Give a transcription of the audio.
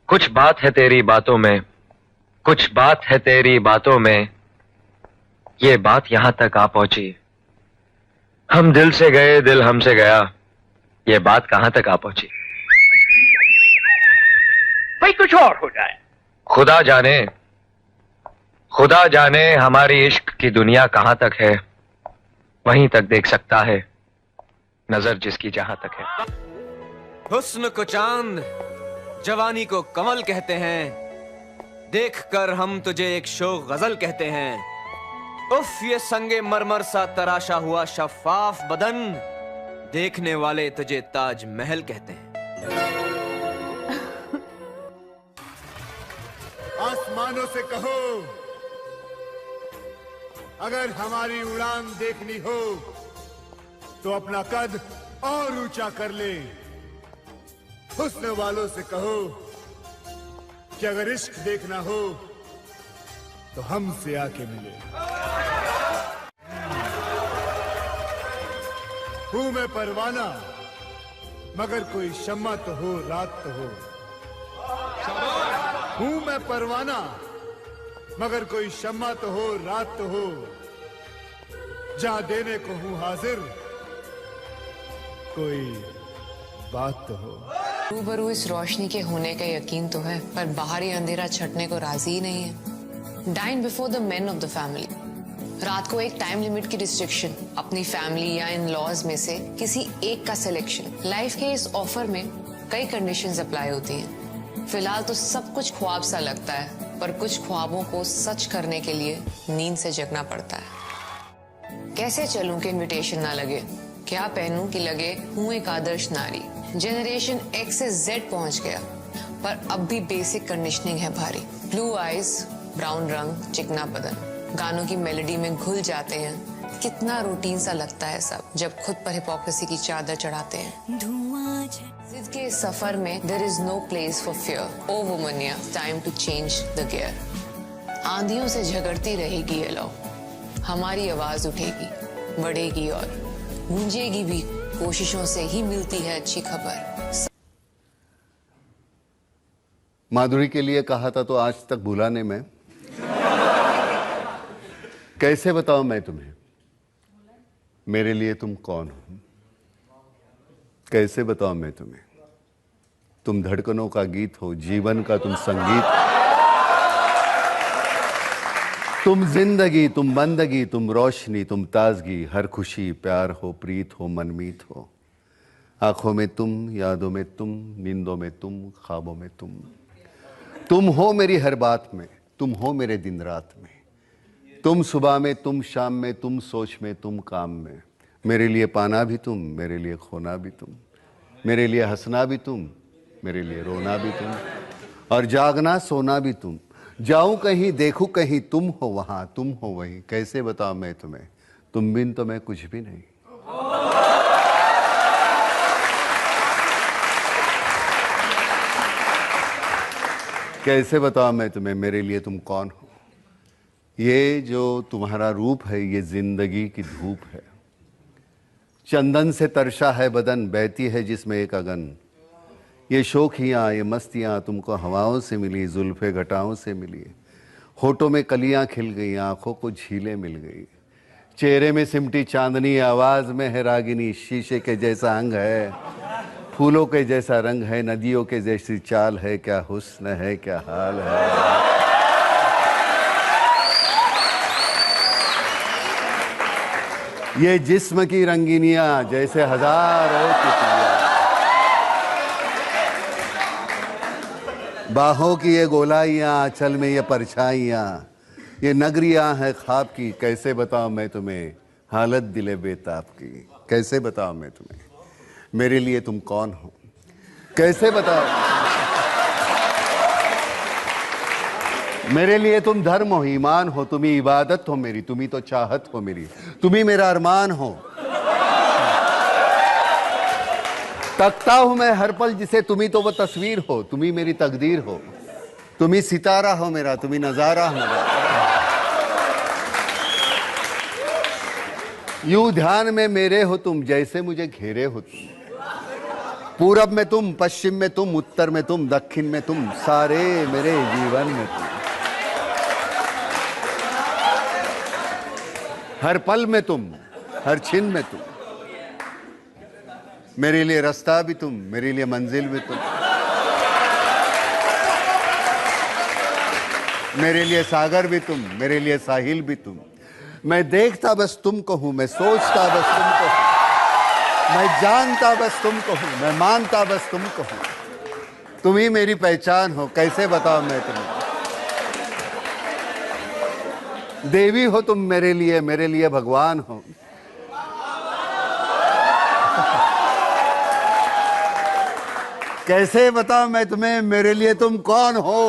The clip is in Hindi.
कुछ बात है तेरी बातों में, कुछ बात है तेरी बातों में, ये बात यहां तक आ पहुंची। हम दिल से गए, दिल हमसे गया, ये बात कहां तक आ पहुंची। भाई कुछ और हो जाए। खुदा जाने, खुदा जाने हमारी इश्क की दुनिया कहां तक है, वहीं तक देख सकता है नजर जिसकी जहां तक है। हुस्न को चांद, जवानी को कमल कहते हैं, देख कर हम तुझे एक शोक गजल कहते हैं। उफ ये संगे मरमर सा तराशा हुआ शफाफ बदन, देखने वाले तुझे ताज महल कहते हैं। आसमानों से कहो अगर हमारी उड़ान देखनी हो तो अपना कद और ऊंचा कर ले। हुस्न वालों से कहो कि अगर इश्क देखना हो तो हमसे आके मिले। हूं मैं परवाना मगर कोई शम्मा तो हो, रात तो हो। हूं मैं परवाना मगर कोई शम्मा तो हो, रात तो हो। जहां देने को हूं हाजिर, कोई बात तो हो। रूबरू इस रोशनी के होने का यकीन तो है, पर बाहरी अंधेरा छटने को राजी ही नहीं है। Dine before the men of the family. रात को एक टाइम लिमिट की रिस्ट्रिक्शन, अपनी फैमिली या इन लॉज में से किसी एक का सिलेक्शन। लाइफ के इस ऑफर में कई कंडीशंस अप्लाई होती हैं। फिलहाल तो सब कुछ ख्वाब सा लगता है, पर कुछ ख्वाबों को सच करने के लिए नींद से जगना पड़ता है। कैसे चलूं कि इनविटेशन ना लगे, क्या पहनूं कि लगे हूं एक आदर्श नारी। जनरेशन एक्स से जेड पहुंच गया, पर अब भी बेसिक कंडीशनिंग है भारी। ब्लू आईज, ब्राउन रंग, चिकना बदन, गानों की मेलोडी में घुल जाते हैं। कितना रूटीन सा लगता है सब जब खुद पर हिपोक्रेसी की चादर चढ़ाते हैं। जिद के इस सफर में there is no place for fear. ओ वुमनिया, time to change the gear. आंधियों से झगड़ती रहेगी ये लौ, हमारी आवाज उठेगी, बढ़ेगी और गूंजेगी भी। कोशिशों से ही मिलती है अच्छी खबर। माधुरी के लिए कहा था तो आज तक भुलाने में। कैसे बताऊं मैं तुम्हें मेरे लिए तुम कौन हो। कैसे बताऊं मैं तुम्हें, तुम धड़कनों का गीत हो, जीवन का तुम संगीत, तुम जिंदगी, तुम बंदगी, तुम रोशनी, तुम ताजगी। हर खुशी प्यार हो, प्रीत हो, मनमीत हो। आंखों में तुम, यादों में तुम, नींदों में तुम, ख्वाबों में तुम। तुम हो मेरी हर बात में, तुम हो मेरे दिन रात में। तुम सुबह में, तुम शाम में, तुम सोच में, तुम काम में। मेरे लिए पाना भी तुम, मेरे लिए खोना भी तुम। मेरे लिए हंसना भी तुम, मेरे लिए रोना भी तुम। और जागना सोना भी तुम। जाऊं कहीं, देखूं कहीं, तुम हो वहां, तुम हो वहीं। कैसे बताऊं मैं तुम्हें, तुम बिन तो मैं कुछ भी नहीं। कैसे बताऊं मैं तुम्हें मेरे लिए तुम कौन हो। ये जो तुम्हारा रूप है, ये जिंदगी की धूप है। चंदन से तरशा है बदन, बहती है जिसमें एक अगन। ये शोखियाँ, ये मस्तियाँ तुमको हवाओं से मिली, जुल्फे घटाओं से मिली। होठों में कलियाँ खिल गई, आंखों को झीलें मिल गई। चेहरे में सिमटी चांदनी, आवाज में है रागिनी। शीशे के जैसा अंग है, फूलों के जैसा रंग है, नदियों के जैसी चाल है। क्या हुस्न है, क्या हाल है। ये जिस्म की रंगीनियां जैसे हजारों तितलियां। बाहों की ये गोलाइयां, आंचल में ये परछाइयां। ये नगरियां हैं ख्वाब की। कैसे बताऊं मैं तुम्हें हालत दिले बेताब की। कैसे बताऊं मैं तुम्हें मेरे लिए तुम कौन हो। कैसे बताओ मेरे लिए तुम धर्म हो, ईमान हो, तुम ही इबादत हो मेरी, तुम ही तो चाहत हो मेरी, तुम ही मेरा अरमान हो। तकता हूं मैं हर पल जिसे, तुम ही तो वो तस्वीर हो, तुम ही मेरी तकदीर हो। तुम ही सितारा हो मेरा, तुम ही नजारा हो मेरा। यूं ध्यान में मेरे हो तुम, जैसे मुझे घेरे हो तुम। पूरब में तुम, पश्चिम में तुम, उत्तर में तुम, दक्षिण में तुम, सारे मेरे जीवन में तुम। हर पल में तुम, हर छिन में तुम। मेरे लिए रास्ता भी तुम, मेरे लिए मंजिल भी तुम। मेरे लिए सागर भी तुम, मेरे लिए साहिल भी तुम। मैं देखता बस तुमको हूं, मैं सोचता बस तुमको हूं, मैं जानता बस तुमको हूं, मैं मानता बस तुमको हूं। तुम ही मेरी पहचान हो, कैसे बताऊं मैं तुम्हें। देवी हो तुम मेरे लिए भगवान हो। कैसे बताऊं मैं तुम्हें, मेरे लिए तुम कौन हो।